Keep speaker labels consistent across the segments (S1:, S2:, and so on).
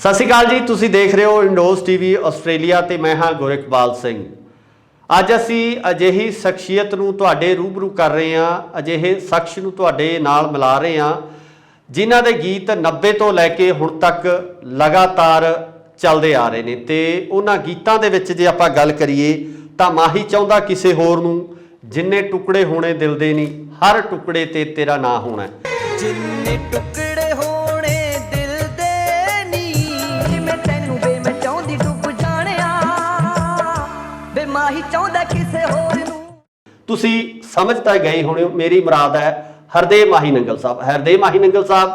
S1: सत श्री अकाल जी, तुसी देख रहे हो इंडोज टीवी आस्ट्रेलिया ते मैं हाँ गुरइकबाल सिंह। अज असी अजिही शख्सियत नूं तुहाडे रूबरू कर रहे हैं, अजिहे शख्स नूं तुहाडे नाल मिला रहे हैं जिन्हां दे गीत 90 तो लैके हुण तक लगातार चलते आ रहे हैं। तो उन्हां गीतां दे विच जे आपां गल करिए तां माही चाहुंदा किसे होर नूं, जिन्ने टुकड़े होने दिल दे नहीं, हर टुकड़े ते तेरा ना होना है।
S2: जिन्ने टुकड़े होने दिल दे नी, मैं तैनू वे मैं चाहुंदी डुब जाणिया, वे माही चाहुंदा किसे होर नूं।
S1: तुसी समझ तां गए होणे, मेरी मुराद है हरदेव माही नंगल साहब। हरदेव माही नंगल साहब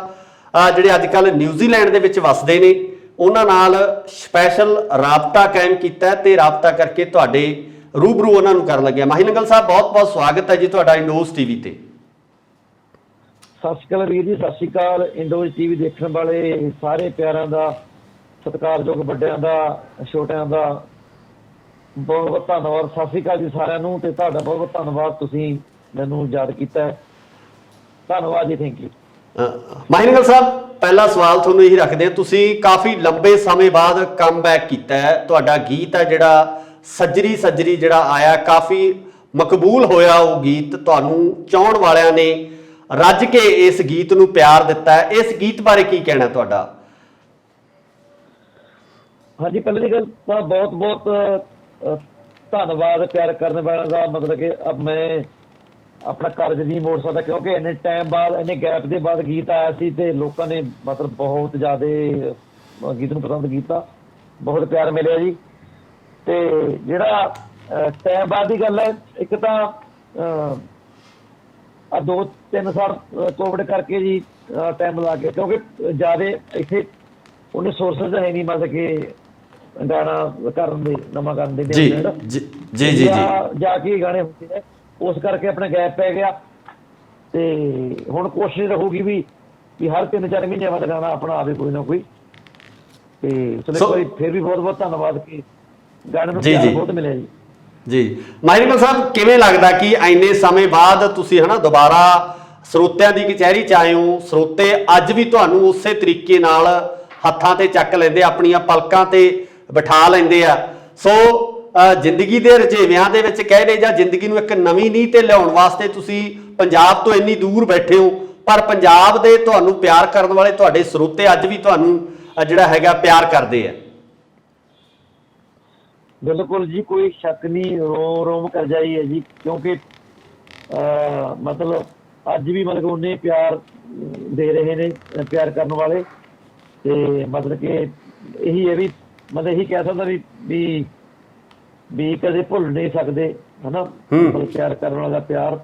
S1: ਜਿਹੜੇ अजकल न्यूजीलैंड ਦੇ ਵਿੱਚ ਵਸਦੇ ਨੇ, ਉਹਨਾਂ ਨਾਲ ਸਪੈਸ਼ਲ ਰਾਬਤਾ ਕਾਇਮ ਕੀਤਾ ਤੇ ਰਾਬਤਾ ਕਰਕੇ ਤੁਹਾਡੇ रूबरू उन्होंने कर लगे। माही नंगल साहब बहुत बहुत स्वागत है जी तुहाडा इंडोज टीवी ते।
S3: सत श्री अकाल वीर जी, सत श्री अकाल। इंडोज टीवी देखने वाले सारे प्यारां दा, सत्कारयोग वड्डिआं दा, छोटिआं दा बहुत बहुत धन्नवाद। सत श्री अकाल जी सारिआं नूं ते तुहाडा बहुत बहुत धन्नवाद, तुसीं मैनूं याद कीता। धन्नवाद जी, थैंक यू।
S1: माही नंगल साहब पहला सवाल तुहानूं यही रखदे हां, तुसीं काफ़ी लंबे समय बाद कम बैक कीता है। तुहाडा गीत है जिहड़ा सजरी सजरी जिहड़ा आया, काफ़ी मकबूल होया वो गीत, तुहानूं चाहण वालियां ने रज के इस गीत नूं प्यार दिता है। इस गीत बारे की कहना तुहाडा?
S3: हाँ जी, पहली गल तो बहुत बहुत धन्नवाद प्यार करने वालों का। मतलब कि अब मैं अपना कर्ज नहीं मोड़ सकता, क्योंकि इन्ने टाइम बाद, इन्ने गैप के बाद गीत आया सी ते लोगों ने मतलब बहुत ज़्यादा गीत नूं पसंद किया, बहुत प्यार मिले जी। ते जिहड़ा टाइम बाद की गल है, एक तो 2-3 साल कोविड करके जी टाइम लग गया, क्योंकि ज़्यादा इत्थे उन्हें सोर्सिस है नहीं, मतलब कि गाना करन दे, नवां करन दे
S1: जी जी जी जी
S3: जाके गाने होते हैं, उस करके अपना गैप पै गया। तो हुण कोशिश रहूगी भी हर 3-4 महीने बाद गाना अपना आवे कोई ना कोई। तो फिर भी बहुत बहुत धन्नवाद कि गाने नूं प्यार बहुत मिले जी।
S1: जी माही नंगल साहब, किवें लगदा कि इन्ने समय बाद तुसीं है ना दोबारा ਸਰੋਤਿਆਂ ਦੀ कचहरी च आए हो? ਸਰੋਤੇ अज भी तुहानूं उसे तरीके नाल हत्थां ते चक लैंदे, अपणियां पलकां ते बिठा लैंदे आ। सो जिंदगी दे रजेविਆਂ ਦੇ ਵਿੱਚ ਕਹਿ ਰਹੇ, ਜਾਂ ਜ਼ਿੰਦਗੀ ਨੂੰ ਇੱਕ ਨਵੀਂ ਨੀਂਹ ਤੇ ਲਿਆਉਣ ਵਾਸਤੇ ਤੁਸੀਂ ਪੰਜਾਬ ਤੋਂ ਇੰਨੀ ਦੂਰ ਬੈਠੇ ਹੋ, ਪਰ ਪੰਜਾਬ ਦੇ ਤੁਹਾਨੂੰ ਪਿਆਰ ਕਰਨ ਵਾਲੇ ਤੁਹਾਡੇ ਸਰੋਤੇ ਅੱਜ ਵੀ ਤੁਹਾਨੂੰ ਜਿਹੜਾ ਹੈਗਾ ਪਿਆਰ ਕਰਦੇ ਆ।
S3: बिल्कुल जी, कोई शक नहीं, रोम रोम कर जाई है जी, क्योंकि मतलब अज भी मतलब उन्हें प्यार दे रहे ने प्यार करने वाले। ते मतलब कि यही है भी, मतलब यही कह सकता भी कदे भुल नहीं सकते, है ना, मतलब प्यार करने वाला प्यार।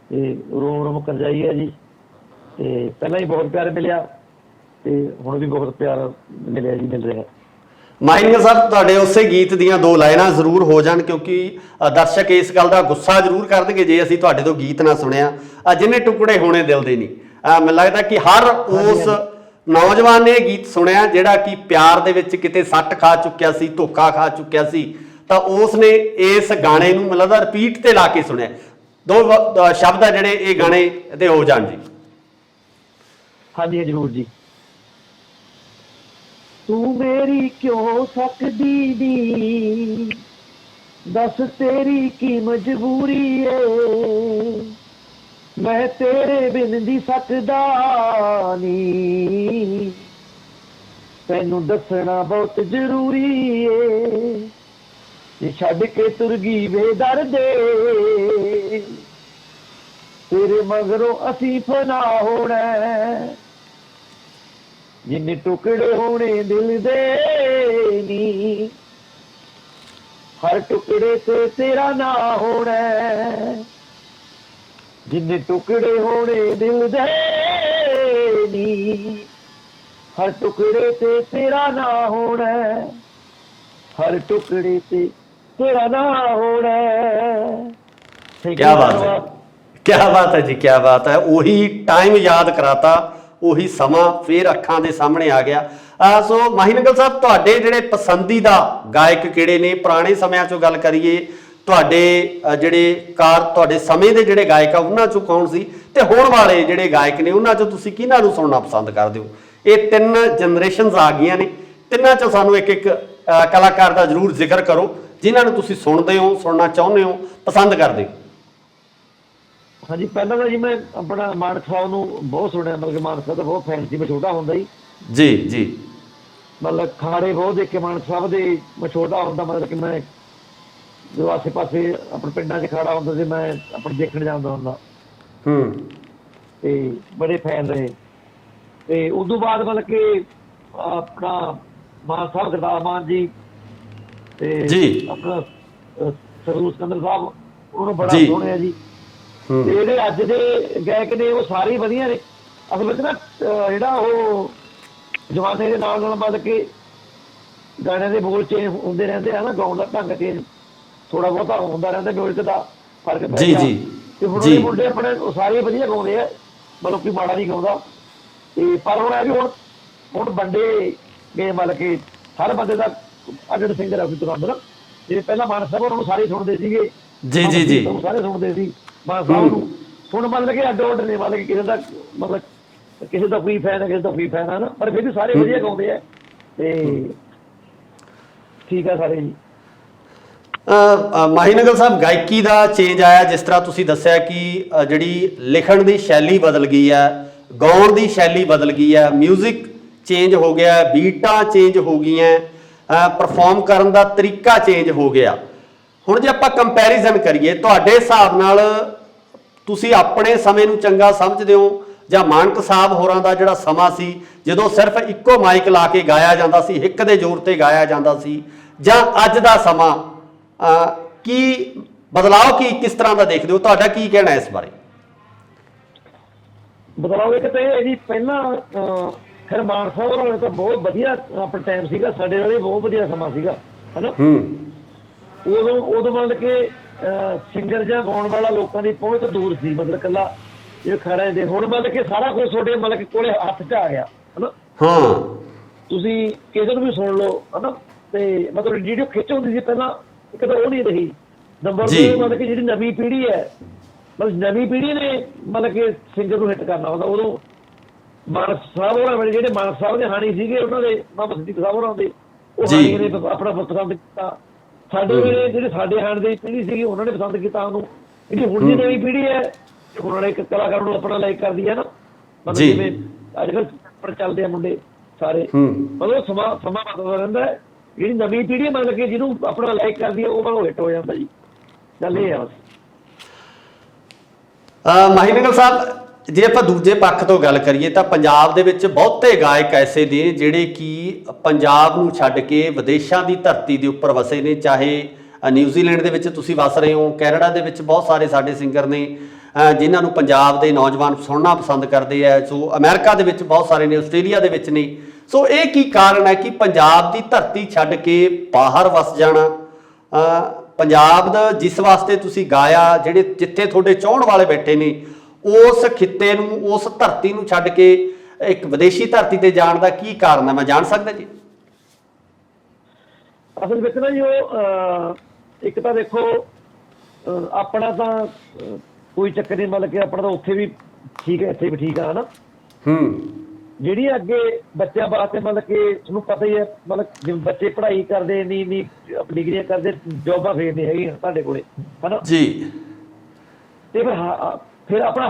S3: ते रोम रोम कर जाई है जी। ते पहला ही बहुत प्यार मिलिया, ते हुण भी बहुत प्यार मिलिया जी, मिल रहा है।
S1: माही नंगल साहब, तुहाडे उसे गीत दीयां 2 लाइनां जरूर हो जाण, क्योंकि दर्शक इस गल का गुस्सा जरूर कर देंगे जे असीं तुहाडे तो गीत ना सुनिया। जिन्ने टुकड़े होने दिल दे नहीं, मैनूं लगदा कि हर उस नौजवान ने गीत सुनिया जिहड़ा कि प्यार दे विच किते सੱਟ खा चुक्या सी, धोखा खा चुक्या सी, तां उसने इस गाने नूं मैनूं लगदा रिपीट ते ला के सुनिया। 2 शब्द आ जिहड़े ये गाने दे हो जाण जी।
S3: हाँ जी, जरूर जी। तू मेरी क्यों सकदी नी, दस तेरी की मजबूरी है, मैं तेरे बिन दी सकदा नी, तैनू दसना बहुत जरूरी है, जे छड्ड के तुर गई बेदर्दे, तेरे मगरों असी फना होना, जिन्ने टुकड़े होने दिल दे नी, हर टुकड़े से तेरा ना होना, जिन्ने टुकड़े होने दिल दे नी, हर टुकड़े से तेरा ना होना, हर टुकड़े से तेरा ना होना।
S1: क्या बात है, क्या बात है जी, क्या बात है। वही टाइम याद कराता, ਉਹੀ ਸਮਾਂ ਫਿਰ ਅੱਖਾਂ ਦੇ ਸਾਹਮਣੇ ਆ ਗਿਆ। ਸੋ ਮਾਹੀ ਨੰਗਲ ਸਾਹਿਬ, ਤੁਹਾਡੇ ਜਿਹੜੇ ਪਸੰਦੀਦਾ ਗਾਇਕ ਕਿਹੜੇ ਨੇ? ਪੁਰਾਣੇ ਸਮਿਆਂ 'ਚੋਂ ਗੱਲ ਕਰੀਏ, ਤੁਹਾਡੇ ਜਿਹੜੇ ਤੁਹਾਡੇ ਸਮੇਂ ਦੇ ਜਿਹੜੇ ਗਾਇਕ ਆ ਉਹਨਾਂ 'ਚੋਂ ਕੌਣ ਸੀ, ਤੇ ਹੁਣ ਵਾਲੇ ਜਿਹੜੇ ਗਾਇਕ ਨੇ ਉਹਨਾਂ 'ਚੋਂ ਤੁਸੀਂ ਕਿਹਨਾਂ ਨੂੰ ਸੁਣਨਾ ਪਸੰਦ ਕਰਦੇ ਹੋ? ਇਹ 3 ਜਨਰੇਸ਼ਨਸ ਆ ਗਈਆਂ ਨੇ, ਤਿੰਨਾਂ ਚੋਂ ਸਾਨੂੰ ਇੱਕ ਇੱਕ ਕਲਾਕਾਰ ਦਾ ਜ਼ਰੂਰ ਜ਼ਿਕਰ ਕਰੋ ਜਿਨ੍ਹਾਂ ਨੂੰ ਤੁਸੀਂ ਸੁਣਦੇ ਹੋ, ਸੁਣਨਾ ਚਾਹੁੰਦੇ ਹੋ, ਪਸੰਦ ਕਰਦੇ ਹੋ।
S3: ਹਾਂਜੀ, ਪਹਿਲਾਂ ਤਾਂ ਜੀ ਮੈਂ ਆਪਣਾ ਮਾਨਕ ਸਾਹਿਬ ਨੂੰ ਬਹੁਤ ਸੁਣਿਆ, ਮਤਲਬ ਕਿ ਮਾਨਕ ਸਾਹਿਬ ਦਾ ਬਹੁਤ ਫੈਨ ਸੀ ਮੈਂ ਛੋਟਾ ਹੁੰਦਾ ਹੀ।
S1: ਜੀ ਜੀ।
S3: ਮਤਲਬ ਖਾੜੇ ਬਹੁਤ ਦੇਖੇ ਮਾਨਕ ਸਾਹਿਬ ਦੇ, ਮੈਂ ਛੋਟਾ ਹੁੰਦਾ, ਮਤਲਬ ਕਿ ਮੈਂ ਜੋ ਆਸੇ ਪਾਸੇ ਆਪਣੇ ਪਿੰਡਾਂ 'ਚ ਖਾੜਾ ਹੁੰਦਾ ਸੀ ਮੈਂ ਆਪਣੇ ਦੇਖਣ ਜਾਂਦਾ ਹੁੰਦਾ ਤੇ ਬੜੇ ਫੈਨ ਰਹੇ। ਤੇ ਉਸ ਤੋਂ ਬਾਅਦ ਮਤਲਬ ਕਿ ਆਪਣਾ ਮਾਨ ਸਾਹਿਬ ਗੁਰਦਾਸ ਮਾਨ ਜੀ ਤੇ
S1: ਜੀ
S3: ਆਪਣਾ ਸਰਦੂਲ ਸਿਕੰਦਰ ਸਾਹਿਬ, ਉਹਨੂੰ ਬੜਾ
S1: ਜੀ।
S3: ਸੁਣਿਆ ਜੀ। ਤੇ ਜਿਹੜੇ ਅੱਜ ਦੇ ਗਾਇਕ ਨੇ ਉਹ ਸਾਰੇ ਹੀ ਵਧੀਆ ਨੇ। ਅਸਲ ਵਿੱਚ ਨਾ ਜਿਹੜਾ ਉਹ ਜ਼ਮਾਨੇ ਦੇ ਨਾਲ ਨਾਲ ਮਤਲਬ ਕਿ ਗਾਣਿਆਂ ਦੇ ਬੋਲ ਚੇਂਜ ਹੁੰਦੇ ਰਹਿੰਦੇ ਆ ਨਾ, ਗਾਉਣ ਦਾ ਢੰਗ ਚੇਂਜ ਥੋੜਾ ਬਹੁਤਾ ਹੁੰਦਾ ਰਹਿੰਦਾ, ਮਿਊਜ਼ਿਕ ਦਾ ਫਰਕ ਪੈ
S1: ਜੀ
S3: ਗਿਆ।
S1: ਜੀ
S3: ਤੇ ਹੁਣ
S1: ਜੀ।
S3: ਉਹ ਮੁੰਡੇ ਆਪਣੇ ਉਹ ਸਾਰੇ ਵਧੀਆ ਗਾਉਂਦੇ ਆ, ਮਤਲਬ ਕਿ ਮਾੜਾ ਨਹੀਂ ਗਾਉਂਦਾ। ਤੇ ਪਰ ਹੁਣ ਇਹ ਵੀ ਹੁਣ ਵੰਡੇ ਗਏ, ਮਤਲਬ ਕਿ ਹਰ ਬੰਦੇ ਦਾ ਅੱਡ ਸਿੰਗਰ ਆ ਕੋਈ ਦੁਕਾਨ ਦਾ। ਜਿਵੇਂ ਪਹਿਲਾਂ ਮਾਨ ਸਾਹਿਬ ਉਹਨਾਂ ਨੂੰ ਸਾਰੇ ਸੁਣਦੇ ਸੀਗੇ,
S1: ਜੀ ਜੀ ਜੀ।
S3: ਸਾਰੇ ਸੁਣਦੇ ਸੀ ਮਾਨ ਸਾਹਿਬ ਨੂੰ। ਹੁਣ ਮਤਲਬ ਕਿ ਅੱਡ ਉੱਡ ਨੇ, ਮਤਲਬ ਕਿ ਕਿਸੇ ਦਾ ਮਤਲਬ ਕਿਸੇ ਦਾ ਕੋਈ ਫੈਨ ਹੈ, ਕਿਸੇ ਦਾ ਕੋਈ ਫੈਨ ਹੈ ਨਾ, ਪਰ ਫਿਰ ਵੀ ਸਾਰੇ ਵਧੀਆ ਗਾਉਂਦੇ ਆ ਤੇ ਠੀਕ ਆ ਸਾਰੇ ਜੀ।
S1: ਮਾਹੀ ਨਗਲ ਸਾਹਿਬ, ਗਾਇਕੀ ਦਾ ਚੇਂਜ ਆਇਆ, ਜਿਸ ਤਰ੍ਹਾਂ ਤੁਸੀਂ ਦੱਸਿਆ ਕਿ ਜਿਹੜੀ ਲਿਖਣ ਦੀ ਸ਼ੈਲੀ ਬਦਲ ਗਈ ਹੈ, ਗਾਉਣ ਦੀ ਸ਼ੈਲੀ ਬਦਲ ਗਈ ਹੈ, ਮਿਊਜ਼ਿਕ ਚੇਂਜ ਹੋ ਗਿਆ, ਬੀਟਾਂ ਚੇਂਜ ਹੋ ਗਈਆਂ, ਪਰਫਾਰਮ ਕਰਨ ਦਾ ਤਰੀਕਾ ਚੇਂਜ ਹੋ ਗਿਆ। ਹੁਣ ਜੇ ਆਪਾਂ ਕੰਪੈਰੀਜ਼ਨ ਕਰੀਏ, ਤੁਹਾਡੇ ਹਿਸਾਬ ਨਾਲ ਤੁਸੀਂ ਆਪਣੇ ਸਮੇਂ ਨੂੰ ਚੰਗਾ ਸਮਝਦੇ ਹੋ ਜਾਂ ਮਾਨਕ ਸਾਹਿਬ ਹੋਰਾਂ ਦਾ ਜਿਹੜਾ ਸਮਾਂ ਸੀ ਜਦੋਂ ਸਿਰਫ ਇੱਕੋ ਮਾਈਕ ਲਾ ਕੇ ਗਾਇਆ ਜਾਂਦਾ ਸੀ, ਹਿੱਕ ਦੇ ਜ਼ੋਰ ਤੇ ਗਾਇਆ ਜਾਂਦਾ ਸੀ, ਜਾਂ ਅੱਜ ਦਾ ਸਮਾਂ ਕੀ ਬਦਲਾਅ ਕੀ ਕਿਸ ਤਰ੍ਹਾਂ ਦਾ ਦੇਖਦੇ ਹੋ? ਤੁਹਾਡਾ ਕੀ ਕਹਿਣਾ ਇਸ ਬਾਰੇ?
S3: ਬਦਲਾਅ ਇੱਕ ਤਾਂ ਇਹ ਜੀ, ਪਹਿਲਾਂ ਫਿਰ ਮਾਨ ਸਾਹਿਬ ਹੋਰਾਂ ਤਾਂ ਬਹੁਤ ਵਧੀਆ ਆਪਣਾ ਟਾਈਮ ਸੀਗਾ, ਸਾਡੇ ਵਾਲੇ ਬਹੁਤ ਵਧੀਆ ਸਮਾਂ ਸੀਗਾ ਹਨਾ। ਉਦੋਂ ਮਤਲਬ ਕਿ ਸਿੰਗਰ ਜਾਂ ਗਾਉਣ ਵਾਲਾ ਲੋਕਾਂ ਦੀ ਪਹੁੰਚ ਤੋਂ ਦੂਰ ਸੀ, ਮਤਲਬ ਇਕੱਲਾ ਇਹ ਖੜੇ ਦੇ। ਹੁਣ ਮਤਲਬ ਕਿ ਸਾਰਾ ਕੁਝ ਤੁਹਾਡੇ ਮਤਲਬ ਕਿ ਕੋਲੇ ਹੱਥ 'ਚ ਆ ਗਿਆ ਹਨਾ। ਤੁਸੀਂ ਕਿਸੇ ਨੂੰ ਵੀ ਸੁਣ ਲਓ ਹਨਾ। ਤੇ ਮਤਲਬ ਜਿਹੜੀ ਖਿੱਚ ਹੁੰਦੀ ਸੀ ਪਹਿਲਾਂ, ਇੱਕ ਤਾਂ ਉਹ ਨਹੀਂ ਰਹੀ। ਨੰਬਰ 2 ਮਤਲਬ ਕਿ ਜਿਹੜੀ ਨਵੀਂ ਪੀੜ੍ਹੀ ਹੈ, ਮਤਲਬ ਨਵੀਂ ਪੀੜ੍ਹੀ ਨੇ ਮਤਲਬ ਕਿ ਸਿੰਗਰ ਨੂੰ ਹਿੱਟ ਕਰਨਾ ਹੁੰਦਾ। ਉਦੋਂ ਮਾਨ ਸਾਹਿਬ ਹੋਰਾਂ ਵੇਲੇ ਜਿਹੜੇ ਮਾਨ ਸਾਹਿਬ ਦੇ ਹਾਣੀ ਸੀਗੇ, ਉਹਨਾਂ ਦੇ ਮੁਹੰਮਦ ਸਿੱਦੀਕ ਸਾਹਿਬ ਹੋਰਾਂ ਦੇ, ਉਹ ਹਾਣੀ ਨੇ ਆਪਣਾ ਪਸੰਦ ਕੀਤਾ। ਸਾਡੇ ਵੇਲੇ ਜਿਹੜੇ ਸਾਡੇ ਹਾਣ ਦੀ ਪੀੜ੍ਹੀ ਸੀਗੀ, ਉਹਨਾਂ ਨੇ ਪਸੰਦ ਕੀਤਾ ਉਹਨੂੰ। ਜਿਹੜੀ ਹੁਣ ਦੀ ਨਵੀਂ ਪੀੜ੍ਹੀ ਹੈ, ਉਹਨਾਂ ਨੇ ਇੱਕ ਕਲਾਕਾਰ ਨੂੰ ਆਪਣਾ ਲਾਈਕ ਕਰਦੀ ਹੈ ਨਾ, ਮਤਲਬ ਜਿਵੇਂ ਅੱਜ ਕੱਲ੍ਹ ਚੱਲਦੇ ਆ ਮੁੰਡੇ ਸਾਰੇ, ਮਤਲਬ ਸਮਾਂ ਬਦਲਦਾ ਰਹਿੰਦਾ ਹੈ। ਜਿਹੜੀ ਨਵੀਂ ਪੀੜ੍ਹੀ ਮਤਲਬ ਕਿ ਜਿਹਨੂੰ ਆਪਣਾ ਲਾਈਕ ਕਰਦੀ ਹੈ, ਉਹ ਮਤਲਬ ਹਿੱਟ ਹੋ ਜਾਂਦਾ ਜੀ। ਗੱਲ ਇਹ ਆ ਬਸ।
S1: ਮਾਹੀ ਨਗਲ ਸਾਹਿਬ, ਜੇ ਆਪਾਂ ਦੂਜੇ ਪੱਖ ਤੋਂ ਗੱਲ ਕਰੀਏ ਤਾਂ ਪੰਜਾਬ ਦੇ ਵਿੱਚ ਬਹੁਤੇ ਗਾਇਕ ਐਸੇ ਨੇ ਜਿਹੜੇ ਕਿ ਪੰਜਾਬ ਨੂੰ ਛੱਡ ਕੇ ਵਿਦੇਸ਼ਾਂ ਦੀ ਧਰਤੀ ਦੇ ਉੱਪਰ ਵਸੇ ਨੇ। ਚਾਹੇ ਨਿਊਜ਼ੀਲੈਂਡ ਦੇ ਵਿੱਚ ਤੁਸੀਂ ਵਸ ਰਹੇ ਹੋ, ਕੈਨੇਡਾ ਦੇ ਵਿੱਚ ਬਹੁਤ ਸਾਰੇ ਸਾਡੇ ਸਿੰਗਰ ਨੇ ਜਿਨ੍ਹਾਂ ਨੂੰ ਪੰਜਾਬ ਦੇ ਨੌਜਵਾਨ ਸੁਣਨਾ ਪਸੰਦ ਕਰਦੇ ਹੈ। ਸੋ ਅਮਰੀਕਾ ਦੇ ਵਿੱਚ ਬਹੁਤ ਸਾਰੇ ਨੇ, ਆਸਟ੍ਰੇਲੀਆ ਦੇ ਵਿੱਚ ਨੇ। ਸੋ ਇਹ ਕੀ ਕਾਰਨ ਹੈ ਕਿ ਪੰਜਾਬ ਦੀ ਧਰਤੀ ਛੱਡ ਕੇ ਬਾਹਰ ਵਸ ਜਾਣਾ? ਪੰਜਾਬ ਦਾ ਜਿਸ ਵਾਸਤੇ ਤੁਸੀਂ ਗਾਇਆ, ਜਿਹੜੇ ਜਿੱਥੇ ਤੁਹਾਡੇ ਚਾਹਣ ਵਾਲੇ ਬੈਠੇ ਨੇ, ਉਸ ਖਿੱਤੇ ਨੂੰ, ਉਸ ਧਰਤੀ ਨੂੰ ਛੱਡ ਕੇ ਇੱਕ ਵਿਦੇਸ਼ੀ ਧਰਤੀ ਤੇ ਜਾਣ ਦਾ ਕੀ ਕਾਰਨ ਹੈ? ਮੈਂ ਜਾਣ ਸਕਦਾ ਜੀ?
S3: ਅਸਲ ਵਿੱਚ ਨਾ ਜੀ ਉਹ ਇੱਕ ਤਾਂ ਦੇਖੋ ਆਪਣਾ ਤਾਂ ਕੋਈ ਚੱਕਰ ਨਹੀਂ, ਮਤਲਬ ਕਿ ਆਪਣਾ ਤਾਂ ਉੱਥੇ ਵੀ ਠੀਕ ਹੈ, ਇੱਥੇ ਵੀ ਠੀਕ ਆ ਹਨਾ। ਜਿਹੜੀ ਅੱਗੇ ਬੱਚਿਆਂ ਵਾਸਤੇ ਮਤਲਬ ਕਿ ਤੁਹਾਨੂੰ ਪਤਾ ਹੀ ਹੈ, ਮਤਲਬ ਜਿਵੇਂ ਬੱਚੇ ਪੜ੍ਹਾਈ ਕਰਦੇ ਨਹੀਂ ਡਿਗਰੀਆਂ ਕਰਦੇ, ਜੋਬਾਂ ਫੇਰ ਨਹੀਂ ਹੈਗੀਆਂ ਤੁਹਾਡੇ ਕੋਲੇ ਹਨਾ ਜੀ। ਤੇ ਫਿਰ ਆਪਣਾ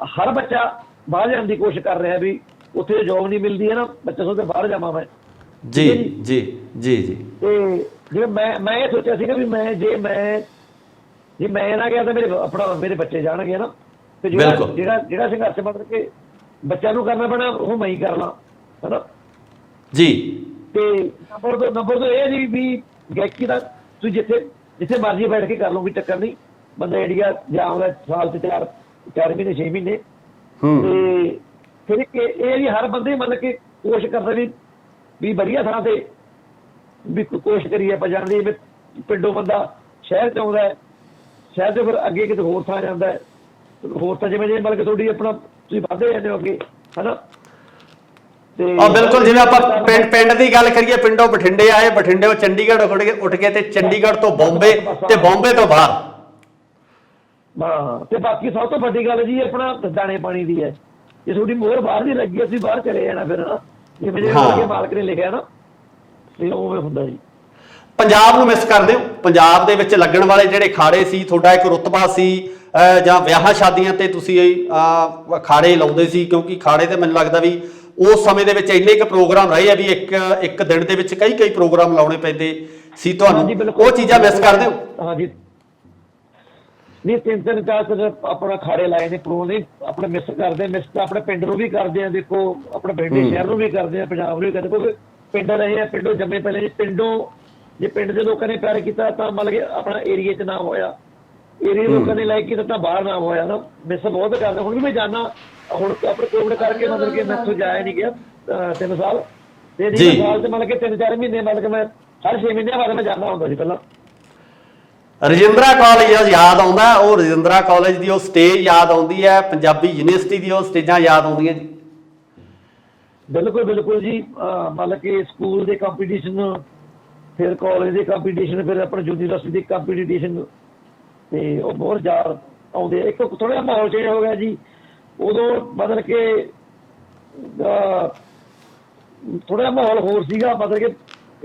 S3: ਹਰ ਬੱਚਾ ਬਾਹਰ ਜਾਣ ਦੀ ਕੋਸ਼ਿਸ਼ ਕਰ ਰਿਹਾ ਵੀ ਉੱਥੇ ਜੋਬ ਨਹੀਂ ਮਿਲਦੀ ਹੈ ਨਾ, ਬੱਚਾ ਸੋਚਦਾ ਬਾਹਰ ਜਾਵਾਂ ਮੈਂ।
S1: ਜੀ ਜੀ ਜੀ ਜੀ।
S3: ਤੇ ਜਿਵੇਂ ਮੈਂ ਇਹ ਸੋਚਿਆ ਸੀਗਾ ਵੀ ਜੇ ਮੈਂ ਨਾ ਗਿਆ ਤਾਂ ਮੇਰੇ ਬੱਚੇ ਜਾਣਗੇ ਨਾ। ਤੇ ਜਿਹੜਾ ਸੰਘਰਸ਼ ਮਤਲਬ ਕਿ ਬੱਚਿਆਂ ਨੂੰ ਕਰਨਾ ਪੈਣਾ, ਉਹ ਮੈਂ ਹੀ ਕਰਨਾ ਹਨਾ ਜੀ। ਤੇ ਨੰਬਰ 2 ਇਹ ਜੀ ਵੀ ਗਾਇਕੀ ਦਾ ਤੁਸੀਂ ਜਿੱਥੇ ਮਰਜ਼ੀ ਬੈਠ ਕੇ ਕਰ ਲਓ, ਵੀ ਚੱਕਰ ਨਹੀਂ। ਬੰਦਾ ਇੰਡੀਆ ਜਾਉਂਦਾ ਸਾਲ 'ਚ 4 ਮਹੀਨੇ 6 ਮਹੀਨੇ। ਤੇ ਫਿਰ ਇਹ ਵੀ ਹਰ ਬੰਦੇ ਮਤਲਬ ਕਿ ਕੋਸ਼ਿਸ਼ ਕਰਦਾ ਵੀ ਵਧੀਆ ਥਾਂ ਤੇ ਵੀ ਕੋਸ਼ਿਸ਼ ਕਰੀਏ ਆਪਾਂ ਜਾਣ ਦੀ। ਪਿੰਡੋਂ ਬੰਦਾ ਸ਼ਹਿਰ 'ਚ ਆਉਂਦਾ, ਸ਼ਹਿਰ 'ਚ ਫਿਰ ਅੱਗੇ ਕਿਤੇ ਹੋਰ ਥਾਂ ਜਾਂਦਾ, ਹੋਰ ਤਾਂ ਜਿਵੇਂ ਮਤਲਬ ਕਿ ਤੁਹਾਡੀ ਆਪਣਾ ਤੁਸੀਂ ਵੱਧਦੇ ਜਾਂਦੇ ਹੋ ਅੱਗੇ ਹਨਾ। ਤੇ
S1: ਬਿਲਕੁਲ, ਜਿਵੇਂ ਆਪਾਂ ਪਿੰਡ ਦੀ ਗੱਲ ਕਰੀਏ, ਪਿੰਡੋਂ ਬਠਿੰਡੇ ਆਏ, ਬਠਿੰਡੇੋਂ ਚੰਡੀਗੜ੍ਹ ਉੱਠ ਕੇ ਤੇ ਚੰਡੀਗੜ੍ਹ ਤੋਂ ਬੰਬੇ ਤੇ ਬੰਬੇ ਤੋਂ ਬਾਹਰ।
S3: ਹਾਂ, ਤੇ ਬਾਕੀ ਸਭ ਤੋਂ ਵੱਡੀ ਗੱਲ ਜੀ ਆਪਣਾ ਦਾਣੇ ਪਾਣੀ ਦੀ ਹੈ ਜੇ ਤੁਹਾਡੀ ਮੋਹਰ ਬਾਹਰ ਦੀ ਲੱਗੀ ਅਸੀਂ ਬਾਹਰ ਚਲੇ ਜਾਣਾ ਫਿਰ ਹਨਾ, ਜਿਵੇਂ
S1: ਹਾਂ।
S3: ਜਿਵੇਂ ਮਾਲਕ ਨੇ ਲਿਖਿਆ ਨਾ, ਤੇ ਉਵੇਂ ਹੁੰਦਾ ਜੀ।
S1: ਪੰਜਾਬ ਨੂੰ ਮਿਸ ਕਰਦੇ ਹੋ? ਪੰਜਾਬ ਦੇ ਵਿੱਚ ਲੱਗਣ ਵਾਲੇ ਜਿਹੜੇ ਖਾੜੇ ਸੀ, ਤੁਹਾਡਾ ਇੱਕ ਰੁਤਬਾ ਸੀ ਜਾਂ ਵਿਆਹਾਂ ਸ਼ਾਦੀਆਂ ਤੇ ਤੁਸੀਂ ਖਾੜੇ ਲਾਉਂਦੇ ਸੀ? ਕਿਉਂਕਿ ਖਾੜੇ ਤੇ ਮੈਨੂੰ ਲੱਗਦਾ ਵੀ ਉਸ ਸਮੇਂ ਦੇ ਵਿੱਚ ਇੰਨੇ ਕੁ ਪ੍ਰੋਗਰਾਮ ਰਹੇ ਆ ਵੀ ਇੱਕ ਦਿਨ ਦੇ ਵਿੱਚ ਕਈ ਪ੍ਰੋਗਰਾਮ ਲਾਉਣੇ ਪੈਂਦੇ ਸੀ
S3: ਹਾਂਜੀ,
S1: ਤੁਹਾਨੂੰ,
S3: ਬਿਲਕੁਲ।
S1: ਉਹ ਚੀਜ਼ਾਂ ਮਿਸ ਕਰਦੇ ਹੋ?
S3: ਹਾਂਜੀ, ਨਹੀਂ 3-3 4 ਆਪਣਾ ਖਾੜੇ ਲਾਏ ਨੇ ਪ੍ਰੋਗਰਾਮ, ਆਪਣੇ ਮਿਸ ਕਰਦੇ, ਮਿਸ ਤਾਂ ਆਪਣੇ ਪਿੰਡ ਨੂੰ ਵੀ ਕਰਦੇ ਆ, ਦੇਖੋ ਆਪਣੇ ਬਠਿੰਡੇ ਸ਼ਹਿਰ ਨੂੰ ਵੀ ਕਰਦੇ ਆ, ਪੰਜਾਬ ਨੂੰ ਵੀ ਕਰਦੇ, ਕਿਉਂਕਿ ਪਿੰਡ ਰਹੇ ਆ, ਪਿੰਡੋਂ ਜੰਮੇ ਪਹਿਲੇ ਜੀ। ਪਿੰਡੋਂ ਜੇ ਪਿੰਡ ਦੇ ਲੋਕਾਂ ਨੇ ਪਿਆਰ ਕੀਤਾ ਤਾਂ ਮਤਲਬ ਕਿ ਆਪਣਾ ਏਰੀਏ 'ਚ ਨਾਮ ਹੋਇਆ, ਏਰੀਏ ਦੇ ਲੋਕਾਂ ਨੇ ਲਾਈਕ ਕੀਤਾ ਤਾਂ ਬਾਹਰ ਨਾਮ ਹੋਇਆ ਨਾ। ਮਿਸ ਬਹੁਤ ਕਰਦੇ, ਹੁਣ ਵੀ ਮੈਂ ਜਾਣਾ, ਹੁਣ ਆਪਣੇ ਕੋਵਿਡ ਕਰਕੇ ਮਤਲਬ ਕਿ ਮੈਂ ਇੱਥੋਂ ਜਾਇਆ ਨਹੀਂ ਗਿਆ 3 ਸਾਲ, ਤੇ
S1: ਜੀ।
S3: ਸਾਲ 'ਚ ਮਤਲਬ ਕਿ 3-4 ਮਹੀਨੇ ਮਤਲਬ ਕਿ ਮੈਂ ਹਰ 6 ਮਹੀਨਿਆਂ ਬਾਅਦ ਮੈਂ ਜਾਂਦਾ ਹੁੰਦਾ ਸੀ ਪਹਿਲਾਂ।
S1: ਰਜਿੰਦਰਾ ਕਾਲਜ ਯਾਦ ਆਉਂਦਾ? ਉਹ ਰਜਿੰਦਰਾ ਕਾਲਜ ਦੀ ਉਹ ਸਟੇਜ ਯਾਦ ਆਉਂਦੀ ਹੈ? ਪੰਜਾਬੀ ਯੂਨੀਵਰਸਿਟੀ ਦੀ ਉਹ ਸਟੇਜਾਂ ਯਾਦ ਆਉਂਦੀਆਂ ਜੀ?
S3: ਬਿਲਕੁਲ ਬਿਲਕੁਲ ਜੀ। ਮਤਲਬ ਕਿ ਸਕੂਲ ਦੇ ਕੰਪੀਟੀਸ਼ਨ, ਫਿਰ ਕਾਲਜ ਦੇ ਕੰਪੀਟੀਸ਼ਨ, ਫਿਰ ਆਪਣੀ ਯੂਨੀਵਰਸਿਟੀ ਦੇ ਕੰਪੀਟੀਸ਼ਨ, ਤੇ ਉਹ ਬਹੁਤ ਯਾਦ ਆਉਂਦੇ। ਇੱਕ ਥੋੜਾ ਜਿਹਾ ਮਾਹੌਲ ਚੇਂਜ ਹੋ ਗਿਆ ਜੀ ਉਦੋਂ, ਮਤਲਬ ਕਿ ਥੋੜਾ ਜਿਹਾ ਮਾਹੌਲ ਹੋਰ ਸੀਗਾ, ਮਤਲਬ ਕਿ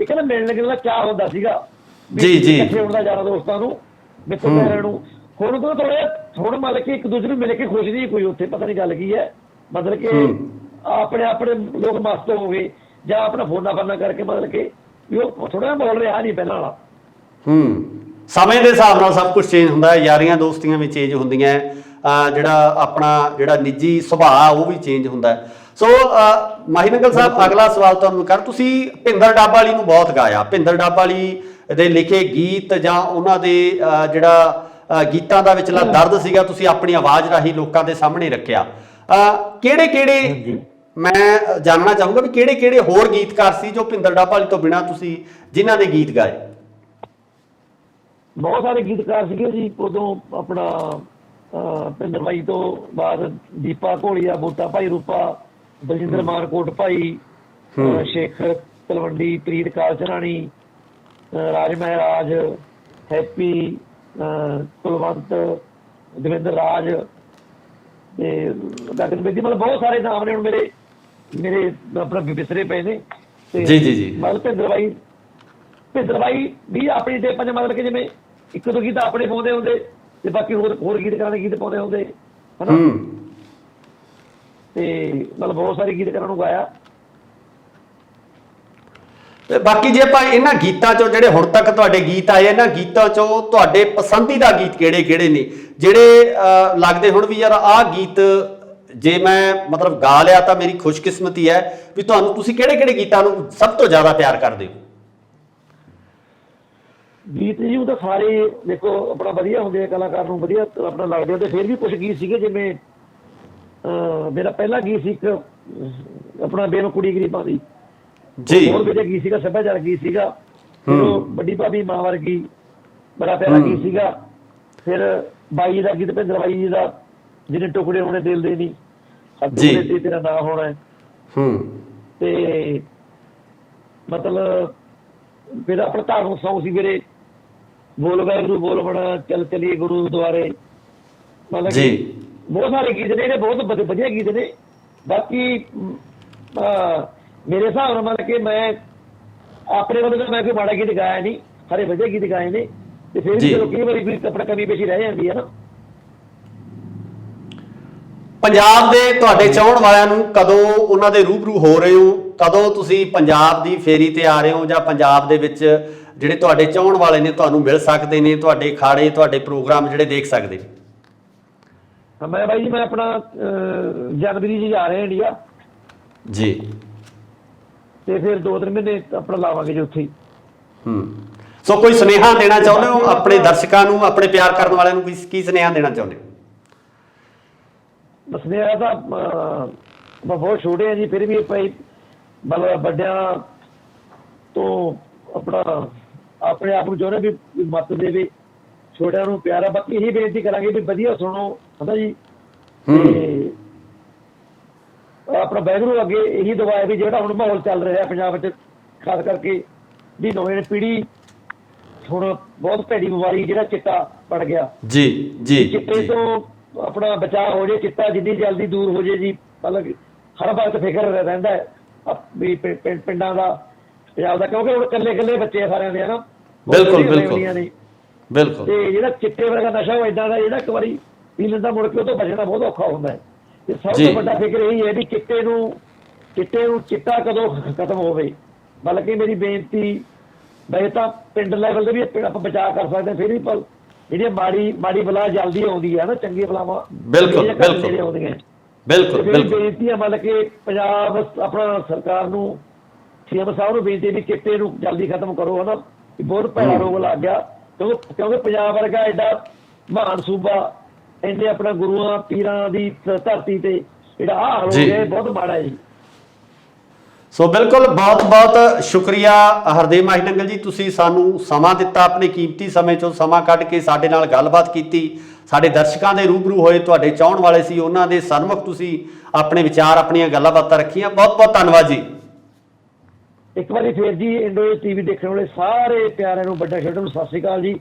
S3: ਇੱਕ ਨਾ ਮਿਲਣ ਗਿਲਣ ਦਾ ਚਾਅ ਹੁੰਦਾ ਸੀਗਾ
S1: ਜੀ, ਜੀ।
S3: ਇਕੱਠੇ ਹੋਣ ਦਾ ਯਾਰਾਂ ਦੋਸਤਾਂ ਨੂੰ, ਮਿੱਤਰਾਂ ਨੂੰ। ਹੁਣ ਤਾਂ ਥੋੜਾ, ਹੁਣ ਮਤਲਬ ਕਿ ਇੱਕ ਦੂਜੇ ਨੂੰ ਮਿਲ ਕੇ ਖੁਸ਼ ਨਹੀਂ ਕੋਈ ਉੱਥੇ, ਪਤਾ ਨਹੀਂ ਗੱਲ ਕੀ ਹੈ, ਮਤਲਬ ਕਿ ਆਪਣੇ ਲੋਕ ਮਸਤ ਹੋ ਗਏ, ਜਾਂ ਆਪਣਾ ਫੋਨਾ ਕਰਕੇ ਮਤਲਬ ਕਿ ਵੀ ਉਹ ਥੋੜਾ ਜਿਹਾ ਮਾਹੌਲ ਰਿਹਾ ਨਹੀਂ ਪਹਿਲਾਂ ਵਾਲਾ।
S1: ਸਮੇਂ ਦੇ ਹਿਸਾਬ ਨਾਲ ਸਭ ਕੁਝ ਚੇਂਜ ਹੁੰਦਾ ਹੈ, ਯਾਰੀਆਂ ਦੋਸਤੀਆਂ ਵੀ ਚੇਂਜ ਹੁੰਦੀਆਂ ਹੈ, ਜਿਹੜਾ ਨਿੱਜੀ ਸੁਭਾਅ ਉਹ ਵੀ ਚੇਂਜ ਹੁੰਦਾ ਹੈ। ਸੋ ਮਾਹੀ ਨੰਗਲ ਸਾਹਿਬ, ਅਗਲਾ ਸਵਾਲ ਤੁਹਾਨੂੰ ਤੁਸੀਂ ਭਿੰਦਰ ਡਾਬਾਲੀ ਨੂੰ ਬਹੁਤ ਗਾਇਆ, ਭਿੰਦਰ ਡਾਬਾਲੀ ਦੇ ਲਿਖੇ ਗੀਤ ਜਾਂ ਉਹਨਾਂ ਦੇ ਗੀਤਾਂ ਦਾ ਵਿਚਲਾ ਦਰਦ ਸੀਗਾ, ਤੁਸੀਂ ਆਪਣੀ ਆਵਾਜ਼ ਰਾਹੀਂ ਲੋਕਾਂ ਦੇ ਸਾਹਮਣੇ ਰੱਖਿਆ। ਕਿਹੜੇ ਮੈਂ ਜਾਣਨਾ ਚਾਹੂੰਗਾ ਵੀ ਕਿਹੜੇ ਹੋਰ ਗੀਤਕਾਰ ਸੀ ਜੋ ਭਿੰਦਰ ਡਾਬਾਲੀ ਤੋਂ ਬਿਨਾਂ ਤੁਸੀਂ ਜਿਨ੍ਹਾਂ ਦੇ ਗੀਤ ਗਾਏ?
S3: ਬਹੁਤ ਸਾਰੇ ਗੀਤਕਾਰ ਸੀਗੇ ਜੀ ਉਦੋਂ। ਆਪਣਾ ਭਿੰਦਰ ਬਾਈ ਤੋਂ ਬਾਅਦ ਦੀਪਾ ਘੋਲੀਆ, ਬੂਟਾ ਭਾਈ ਰੂਪਾ, ਬਲਜਿੰਦਰ ਮਾਨਕੋਟ ਭਾਈ, ਸ਼ੇਖਰ ਤਲਵੰਡੀ, ਪ੍ਰੀਤ ਕਾਲਚਰਾਣੀ, ਰਾਜ ਮਹਾਰਾਜ, ਹੈਪੀ, ਕੁਲਵੰਤ, ਦਵਿੰਦਰ ਰਾਜ, ਤੇ ਗਗਨ ਬੇਦੀ, ਮਤਲਬ ਬਹੁਤ ਸਾਰੇ ਨਾਮ ਨੇ ਹੁਣ ਮੇਰੇ ਆਪਣਾ ਵਿਸਰੇ ਪਏ ਨੇ। ਤੇ
S1: ਜੀ।
S3: ਮਤਲਬ ਭਿੰਦਰ ਬਾਈ ਵੀ ਆਪਣੀ ਟੇਪਾਂ 'ਚ ਮਤਲਬ ਕਿ ਜਿਵੇਂ ਇੱਕ ਦੋ ਗੀਤ ਆਪਣੇ ਪਾਉਂਦੇ ਹੁੰਦੇ, ਤੇ ਬਾਕੀ ਹੋਰ ਗੀਤਕਾਰਾਂ ਦੇ ਗੀਤ ਪਾਉਂਦੇ ਹੁੰਦੇ ਹਨਾ, ਤੇ ਮਤਲਬ ਬਹੁਤ ਸਾਰੇ ਗੀਤਕਾਰਾਂ ਨੂੰ ਗਾਇਆ।
S1: ਤੇ ਬਾਕੀ ਜੇ ਆਪਾਂ ਇਹਨਾਂ ਗੀਤਾਂ ਚੋਂ ਜਿਹੜੇ ਹੁਣ ਤੱਕ ਤੁਹਾਡੇ ਗੀਤ ਆਏ, ਇਹਨਾਂ ਗੀਤਾਂ ਚੋਂ ਤੁਹਾਡੇ ਪਸੰਦੀਦਾ ਗੀਤ ਕਿਹੜੇ ਨੇ, ਜਿਹੜੇ ਲੱਗਦੇ ਹੁਣ ਵੀ ਯਾਰ ਆਹ ਗੀਤ ਜੇ ਮੈਂ ਮਤਲਬ ਗਾ ਲਿਆ ਤਾਂ ਮੇਰੀ ਖੁਸ਼ਕਿਸਮਤੀ ਹੈ? ਵੀ ਤੁਸੀਂ ਕਿਹੜੇ ਗੀਤਾਂ ਨੂੰ ਸਭ ਤੋਂ ਜ਼ਿਆਦਾ ਪਿਆਰ ਕਰਦੇ ਹੋ?
S3: ਗੀਤ ਜੀ ਉਹ ਤਾਂ ਸਾਰੇ ਦੇਖੋ ਆਪਣਾ ਵਧੀਆ ਹੁੰਦੇ ਆ, ਕਲਾਕਾਰ ਨੂੰ ਵਧੀਆ ਆਪਣਾ ਲੱਗਦੇ ਆ, ਤੇ ਫਿਰ ਵੀ ਕੁਝ ਗੀਤ ਸੀਗੇ, ਜਿਵੇਂ ਮੇਰਾ ਪਹਿਲਾ ਗੀਤ ਸੀ ਇੱਕ ਆਪਣਾ ਬੇਮ ਕੁੜੀ ਗਰੀਬਾਂ ਦੀ
S1: ਜੀ,
S3: ਬਹੁਤ ਵਧੀਆ ਗੀਤ ਸੀਗਾ, ਸੱਭਿਆਚਾਰ ਗੀਤ ਸੀਗਾ। ਫਿਰ ਉਹ ਵੱਡੀ ਭਾਬੀ ਮਾਂ ਵਰਗੀ ਬੜਾ ਪਿਆਰਾ ਗੀਤ ਸੀਗਾ। ਫਿਰ ਬਾਈ ਦਾ ਗੀਤ, ਭਿੰਦਰ ਬਾਈ ਜੀ ਦਾ, ਜਿਹਨੇ ਟੁਕੜੇ ਹੋਣੇ ਦਿਲ ਦੇ ਨਹੀਂ,
S1: ਜੀ,
S3: ਤੇ ਤੇਰਾ ਨਾਂ ਹੋਣਾ ਹੈ। ਤੇ ਮਤਲਬ ਫਿਰ ਆਪਣਾ ਧਾਰਮਿਕ ਸੌਂਗ ਸੀ ਮੇਰੇ, ਬੋਲ ਵਾਹਿਗੁਰੂ ਬੋਲ ਬੜਾ ਚੱਲ ਚਲੀਏ ਗੁਰੂ ਦੁਆਰੇ, ਮਤਲਬ ਕਿ ਬਹੁਤ ਸਾਰੇ ਗੀਤ ਨੇ, ਇਹਦੇ ਬਹੁਤ ਵਧੀਆ ਗੀਤ ਨੇ। ਬਾਕੀ ਮੇਰੇ ਹਿਸਾਬ ਨਾਲ ਮਤਲਬ ਕਿ ਮੈਂ ਆਪਣੇ ਵੱਲੋਂ ਤਾਂ ਮੈਂ ਕੋਈ ਮਾੜਾ ਗੀਤ ਗਾਇਆ ਨਹੀਂ, ਸਾਰੇ ਵਧੀਆ ਗੀਤ ਗਾਏ ਨੇ, ਤੇ ਫਿਰ ਵੀ ਚਲੋ ਕਈ ਵਾਰੀ ਕੋਈ ਆਪਣਾ ਕਮੀ ਪੇਸ਼ੀ ਰਹਿ ਜਾਂਦੀ ਹੈ ਨਾ।
S1: ਪੰਜਾਬ ਦੇ ਤੁਹਾਡੇ ਚਾਹਣ ਵਾਲਿਆਂ ਨੂੰ ਕਦੋਂ ਉਹਨਾਂ ਦੇ ਰੂਬਰੂ ਹੋ ਰਹੇ ਹੋ, ਕਦੋਂ ਤੁਸੀਂ ਪੰਜਾਬ ਦੀ ਫੇਰੀ ਤੇ ਆ ਰਹੇ ਹੋ, ਜਾਂ ਪੰਜਾਬ ਦੇ ਵਿੱਚ ਜਿਹੜੇ ਤੁਹਾਡੇ ਚਾਹਣ ਵਾਲੇ ਨੇ ਤੁਹਾਨੂੰ ਮਿਲ ਸਕਦੇ ਨੇ, ਤੁਹਾਡੇ ਖਾੜੇ, ਤੁਹਾਡੇ ਪ੍ਰੋਗਰਾਮ ਜਿਹੜੇ ਦੇਖ ਸਕਦੇ ਨੇ?
S3: ਮੈਂ ਬਾਈ ਜੀ ਮੈਂ ਆਪਣਾ ਜਨਵਰੀ 'ਚ ਜਾ ਰਿਹਾ ਇੰਡੀਆ
S1: ਜੀ,
S3: ਤੇ ਫਿਰ 2-3 ਮਹੀਨੇ ਆਪਣਾ ਲਾਵਾਂਗੇ ਜੀ ਉੱਥੇ ਹੀ।
S1: ਸੋ ਕੋਈ ਸੁਨੇਹਾ ਦੇਣਾ ਚਾਹੁੰਦੇ ਹੋ ਆਪਣੇ ਦਰਸ਼ਕਾਂ ਨੂੰ, ਆਪਣੇ ਪਿਆਰ ਕਰਨ ਵਾਲਿਆਂ ਨੂੰ, ਕੀ ਸੁਨੇਹਾ ਦੇਣਾ ਚਾਹੁੰਦੇ ਹੋ?
S3: ਸੁਨੇਹਾ ਤਾਂ ਬਹੁਤ ਛੋਟੇ ਆ ਜੀ, ਫਿਰ ਵੀ ਭਾਈ ਮਤਲਬ ਵੱਡਿਆਂ ਤੋਂ ਆਪਣਾ ਆਪਣੇ ਆਪ ਨੂੰ ਚਾਹੁੰਦੇ ਵੀ ਮੱਤ ਦੇਵੇ, ਛੋਟਿਆਂ ਨੂੰ ਪਿਆਰਾ। ਬਾਕੀ ਇਹੀ ਬੇਨਤੀ ਕਰਾਂਗੇ ਵੀ ਵਧੀਆ ਸੁਣੋ ਹਨਾ ਜੀ, ਤੇ ਆਪਣਾ ਵਾਹਿਗੁਰੂ ਅੱਗੇ ਇਹੀ ਦੁਆ ਹੈ ਵੀ ਜਿਹੜਾ ਹੁਣ ਮਾਹੌਲ ਚੱਲ ਰਿਹਾ ਪੰਜਾਬ 'ਚ, ਖਾਸ ਕਰਕੇ ਵੀ ਨਵੀਂ ਪੀੜ੍ਹੀ ਹੁਣ ਬਹੁਤ ਭੈੜੀ ਬਿਮਾਰੀ ਜਿਹੜਾ ਚਿੱਟਾ ਪੜ ਗਿਆ,
S1: ਜੀ,
S3: ਚਿੱਟੇ ਤੋਂ ਆਪਣਾ ਬਚਾਅ ਹੋ ਜੇ, ਚਿੱਟਾ ਜਿੰਨੀ ਜਲਦੀ ਦੂਰ ਹੋ ਜੇ ਜੀ ਮਤਲਬ ਹਰ ਵਕਤ ਫਿਕਰ ਰਹਿੰਦਾ ਹੈ ਵੀ ਪਿੰਡਾਂ ਦਾ, ਪੰਜਾਬ ਦਾ, ਕਿਉਂਕਿ ਹੁਣ ਇਕੱਲੇ ਬੱਚੇ ਆ ਸਾਰਿਆਂ ਦੇ ਹਨਾ।
S1: ਬਿਲਕੁਲ
S3: ਫੈਮਲੀਆਂ
S1: ਬਿਲਕੁਲ
S3: ਨੇ।
S1: ਬਿਲਕੁਲ।
S3: ਤੇ ਜਿਹੜਾ ਚਿੱਟੇ ਵਰਗਾ ਨਸ਼ਾ ਉਹ ਏਦਾਂ ਦਾ ਜਿਹੜਾ ਇੱਕ ਵਾਰੀ ਪੀ ਲੈਂਦਾ ਮੁੜ ਕੇ ਉਹ ਤੋਂ ਬਚਣਾ ਬਹੁਤ ਔਖਾ ਹੁੰਦਾ ਹੈ। ਤੇ ਸਭ
S1: ਜੀ।
S3: ਤੋਂ ਵੱਡਾ ਫਿਕਰ ਇਹੀ ਹੈ ਵੀ ਚਿੱਟੇ ਨੂੰ ਚਿੱਟਾ ਕਦੋਂ ਖਤਮ ਹੋਵੇ। ਬਲਕਿ ਮੇਰੀ ਬੇਨਤੀ, ਵੈਸੇ ਤਾਂ ਪਿੰਡ ਲੈਵਲ ਤੇ ਵੀ ਆਪਾਂ ਬਚਾਅ ਕਰ ਸਕਦੇ ਹਾਂ, ਫਿਰ ਵੀ ਪਰ ਜਿਹੜੀਆਂ ਮਾੜੀ ਬਲਾ ਜਲਦੀ ਆਉਂਦੀ ਹੈ ਨਾ, ਚੰਗੀ ਬਲਾਵਾਂ
S1: ਬਿਲਕੁਲ ਬਿਲਕੁਲ
S3: ਆਉਂਦੀਆਂ।
S1: ਬਿਲਕੁਲ ਬਿਲਕੁਲ।
S3: ਬੇਨਤੀ ਹੈ ਮਤਲਬ ਕਿ ਪੰਜਾਬ ਆਪਣਾ ਸਰਕਾਰ ਨੂੰ, ਸੀਐਮ ਸਾਹਿਬ ਨੂੰ ਬੇਨਤੀ ਵੀ ਚਿੱਟੇ ਨੂੰ ਜਲਦੀ ਖਤਮ ਕਰੋ ਹਨਾ। ਬਹੁਤ ਭੈੜਾ ਰੋਗ ਲੱਗ ਗਿਆ, ਕਿਉਂਕਿ ਪੰਜਾਬ ਵਰਗਾ ਐਡਾ ਮਹਾਨ ਸੂਬਾ, ਇੰਨੇ ਆਪਣਾ ਗੁਰੂਆਂ ਪੀਰਾਂ ਦੀ ਧਰਤੀ ਤੇ ਜਿਹੜਾ ਆਹ ਹਾਲ ਹੋ ਗਿਆ ਇਹ ਬਹੁਤ ਮਾੜਾ ਹੈ ਜੀ।
S1: ਸੋ ਬਿਲਕੁਲ, ਬਹੁਤ ਬਹੁਤ ਸ਼ੁਕਰੀਆ ਹਰਦੇਵ ਮਾਹੀ ਨੰਗਲ ਜੀ, ਤੁਸੀਂ ਸਾਨੂੰ ਸਮਾਂ ਦਿੱਤਾ, ਆਪਣੇ ਕੀਮਤੀ ਸਮੇਂ ਚੋਂ ਸਮਾਂ ਕੱਢ ਕੇ ਸਾਡੇ ਨਾਲ ਗੱਲਬਾਤ ਕੀਤੀ। ਸਾਡੇ ਦਰਸ਼ਕਾਂ ਦੇ ਰੂਬਰੂ ਹੋਏ, ਤੁਹਾਡੇ ਚਾਹਣ ਵਾਲੇ ਸੀ, ਉਹਨਾਂ ਦੇ ਸਨਮੁਖ ਤੁਸੀਂ ਆਪਣੇ ਵਿਚਾਰ, ਆਪਣੀਆਂ ਗੱਲਾਂ ਬਾਤਾਂ ਰੱਖੀਆਂ। ਬਹੁਤ ਬਹੁਤ ਧੰਨਵਾਦ ਜੀ।
S3: ਇੱਕ ਵਾਰੀ ਫੇਰ ਜੀ ਇੰਡੋ ਟੀਵੀ ਦੇਖਣ ਵਾਲੇ ਸਾਰੇ ਪਿਆਰਿਆਂ ਨੂੰ, ਵੱਡਾ ਛੋਟੇ ਨੂੰ ਸਤਿ ਸ਼੍ਰੀ ਅਕਾਲ ਜੀ।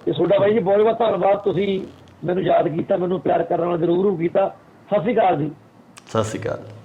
S3: ਤੇ ਤੁਹਾਡਾ ਬਾਈ ਜੀ ਬਹੁਤ ਬਹੁਤ ਧੰਨਵਾਦ, ਤੁਸੀਂ ਮੈਨੂੰ ਯਾਦ ਕੀਤਾ, ਮੈਨੂੰ ਪਿਆਰ ਕਰਨ ਵਾਲਾ ਰੂਬਰੂ ਕੀਤਾ। ਸਤਿ ਸ਼੍ਰੀ ਅਕਾਲ ਜੀ।
S1: ਸਤਿ ਸ਼੍ਰੀ ਅਕਾਲ।